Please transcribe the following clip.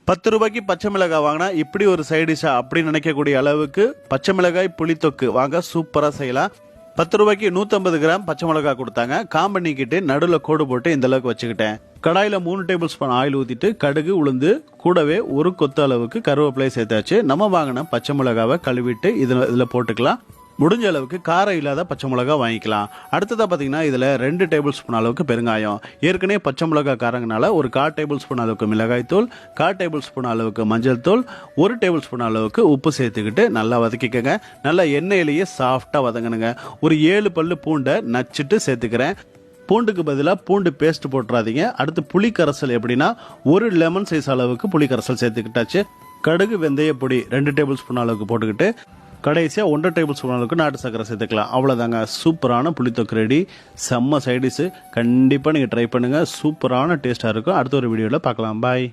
10 ரூபாய்க்கு பச்சை மிளகாய் வாங்கினா இப்படி ஒரு சைடிஷா அப்படின்னு நினைக்கக்கூடிய அளவுக்கு பச்சை மிளகாய் புளித்தொக்கு வாங்க சூப்பராக செய்யலாம். 10 ரூபாய்க்கு 150 கிராம் பச்சை மிளகாய் கொடுத்தாங்க. காம்பு நீக்கிட்டு நடுவில் கோடு போட்டு இந்த அளவுக்கு வச்சுக்கிட்டேன். கடாயில் 3 டேபிள் ஸ்பூன் ஆயில் ஊற்றிட்டு கடுகு உளுந்து கூடவே ஒரு கொத்து அளவுக்கு கருவேப்பிலையை சேர்த்தாச்சு. நம்ம வாங்கின பச்சை மிளகாவை கழுவிட்டு இதில் போட்டுக்கலாம். முடிஞ்ச அளவுக்கு காரம் இல்லாத பச்சை மிளகா வாங்கிக்கலாம். அடுத்ததாக பார்த்தீங்கன்னா இதில் 2 டேபிள் ஸ்பூன் அளவுக்கு பெருங்காயம். ஏற்கனவே பச்சை மிளகா காரங்கனால ஒரு 1/4 டேபிள் ஸ்பூன் அளவுக்கு மிளகாய் தூள், 1/4 டேபிள் ஸ்பூன் அளவுக்கு மஞ்சள் தூள், 1 டேபிள் ஸ்பூன் அளவுக்கு உப்பு சேர்த்துக்கிட்டு நல்லா வதக்கிக்கங்க. நல்லா எண்ணெயிலேயே சாஃப்டாக வதங்கணுங்க. ஒரு 7 பல்லு பூண்டை நச்சுட்டு சேர்த்துக்கிறேன். பூண்டுக்கு பதிலாக பூண்டு பேஸ்ட் போட்டுறாதீங்க. அடுத்து புளி கரைசல் எப்படின்னா ஒரு லெமன் சைஸ் அளவுக்கு புளி கரைசல் சேர்த்துக்கிட்டாச்சு. கடுகு வெந்தய பொடி 2 டேபிள் ஸ்பூன் அளவுக்கு போட்டுக்கிட்டு கடைசியாக 1 டேபிள் ஸ்பூன் அளவுக்கு நாட்டு சக்கரை சேர்த்துக்கலாம். அவ்வளோதாங்க, சூப்பரான புளித்தொக்கு ரெடி. செம்ம சைடிஷு. கண்டிப்பாக நீங்கள் ட்ரை பண்ணுங்கள். சூப்பரான டேஸ்ட்டாக இருக்கும். அடுத்த ஒரு வீடியோவில் பார்க்கலாம். பாய்.